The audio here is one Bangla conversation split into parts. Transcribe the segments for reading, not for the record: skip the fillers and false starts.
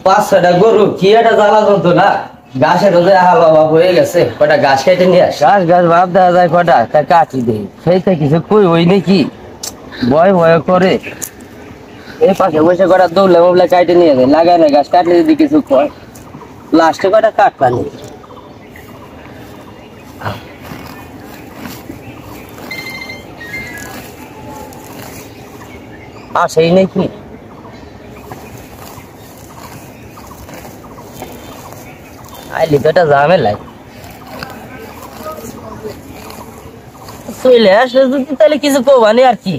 পাঁচ ছয়টা গরু কি একটা জ্বালা যন্ত্র না, ঘাসের রোদে হাল অভাব হয়ে গেছে, কটা ঘাস কেটে নিয়ে আস। ঘাস ঘাস ভাব দেওয়া যায় কটা, তা কাটি দেই সেইটা কিছু কই হই নাকি, ভয় ভয় করে এই পাশে বসে কটা দৌড়লে মোবলে কাটে নিয়ে যায়, লাগায় না ঘাস কাটলে যদি কিছু কয় লাস্টে কটা কাটপানি আসেই নাকি। আইলি তো একটা ঝামেলায় চলে আসলে যদি তাহলে কিছু কবানি আর কি।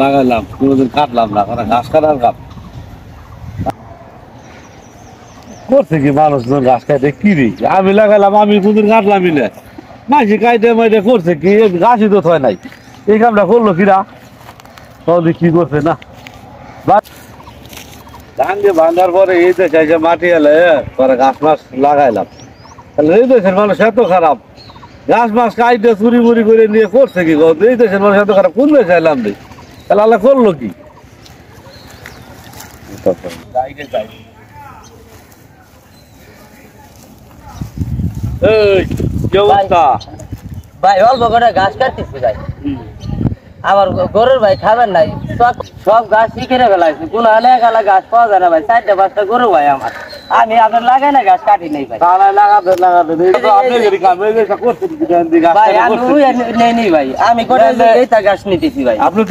লাগাইলাম কোনোদিন কাটলাম না, ঘাস কাটার কাপ করছে কি মানুষজন ঘাস কাটে কি রে, আমি লাগাইলাম আমি কোনদিন কাটলামই না, মাঝে কাইটে মাইটে করছে কি ঘাসই তো থয় নাই, এই কামটা করলো কিরা সৌদি কি করছে না। ধান দিয়ে ভাঙার পরে এই দেশে এসে মাটি এলে পরে ঘাস মাছ লাগাইলাম, তাহলে এই দেশের মানুষ এত খারাপ, ঘাস মাছ কাইটে চুরি মুড়ি করে নিয়ে করছে কি, এই দেশের মানুষ এত খারাপ কোন দেশে এলাম রে, তাহলে আল্লাহ করলো কি। এই কি অবস্থা ভাই অল্প করে ঘাস কাটতেছি ভাই, আমার গরুর ভাই খাবেন নাই, সব গাছ শিখে ফেলাইছি, কোন হালে গালা গাছ পাওয়া যায় না ভাই, 4টা 5টা গরু ভাই আমার, আমি আপনার লাগাই না গাছ কাটি নেই ভাই। ভাই আমি ভাই আমি এইটা গাছ নিতেছি ভাই, আপনি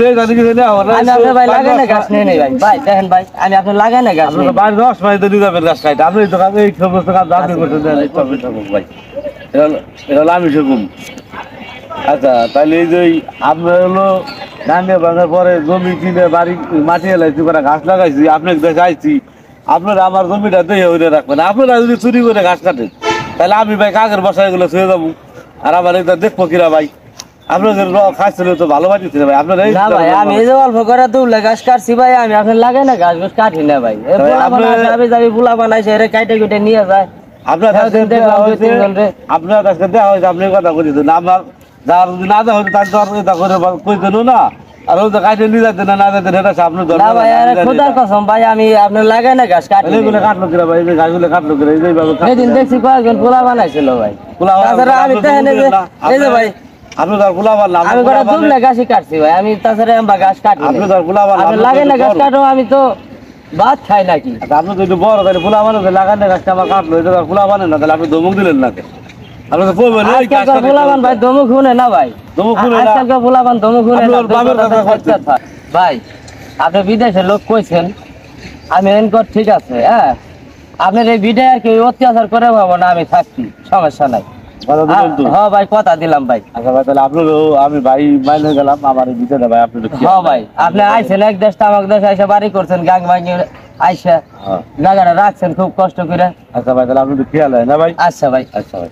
ভাই লাগাই না গাছ নিয়ে নেই ভাই। ভাই দেখেন ভাই আমি আপনার লাগাই না গাছ, গাছ খাইতে আপনি তো এই সমস্ত কাজ আপনি করছেন ভাই, এটা আমি সেরকম। আচ্ছা তাহলে এই যে আপনার হলো ধান দিয়ে ভাঙার পরে জমি কিনে বাড়ি মাটি এলাইছি করে ঘাস লাগাইছি, আপনাকে দেখাইছি, আপনারা আমার জমিটা দিয়ে হইলে রাখবেন, আপনারা যদি চুরি করে ঘাস কাটেন তাহলে আমি ভাই কাকের বাসায় এগুলো ছুঁয়ে যাবো, আর আমার এটা দেখবো কিরা ভাই, আপনাদের খাইছিল তো ভালো বাড়িতে ভাই, আপনারা আমি এই যে অল্প করে দুলে গাছ কাটছি ভাই, আমি আপনার লাগাই না গাছ গাছ কাটি না ভাই, যাবি বুলা বানাইছে এর কাইটে কুটে নিয়ে যায়, আপনার কাছে দেওয়া হয়েছে আপনি কথা বলেছেন, আমার যার যদি না দেওয়া হয়তো তার এটা করে কইতেন না, আর ওই কাটে নিয়ে যাতেন না যেতেন এটা আপনার খোদার কসম ভাই, আমি আপনার লাগাই না গাছ কাটি, এগুলো কাটলো কিনা ভাই, এই গাছগুলো কাটলো কিনা, এইদিন দেখছি কয়েকজন পোলা বানাইছিল ভাই, আমি এই যে ভাই আপনি তো পোলা বানালাম, আমি করে দুলে গাছই কাটছি ভাই, আমি তাছাড়া আমরা গাছ কাটি, আপনি তো পোলা বানালাম লাগাই না গাছ কাটো, আমি তো ভাত খাই নাকি, আপনি তো একটু বড় তাহলে পোলা বানাতে লাগানো গাছটা আমার কাটলো, এটা পোলা বানেন না, তাহলে আপনি ধমক দিলেন না, আপনি তো বলবেন এই গাছটা পোলাবান ভাই ধমক শুনে না ভাই, ধমক শুনে না আজকাল পোলাবান ধমক শুনে না ভাই, আপনি বিদেশের লোক কইছেন আমি এনকর ঠিক আছে, হ্যাঁ আপনার এই বিদে আর কি অত্যাচার করে পাবো না, আমি থাকছি সমস্যা নাই, হ্যাঁ ভাই কথা দিলাম ভাই। আচ্ছা ভাই তাহলে আপনারও আমি ভাই মাইনে গেলাম, আমার বিদে ভাই আপনি হ্যাঁ ভাই, আপনি আইছেন এক দেশ তামাক দেশ আইসা বাড়ি করছেন, গাং ভাঙিয়ে আইসা জায়গাটা রাখছেন খুব কষ্ট করে, আচ্ছা ভাই তাহলে আপনি খেয়াল হয় না ভাই, আচ্ছা ভাই, আচ্ছা ভাই।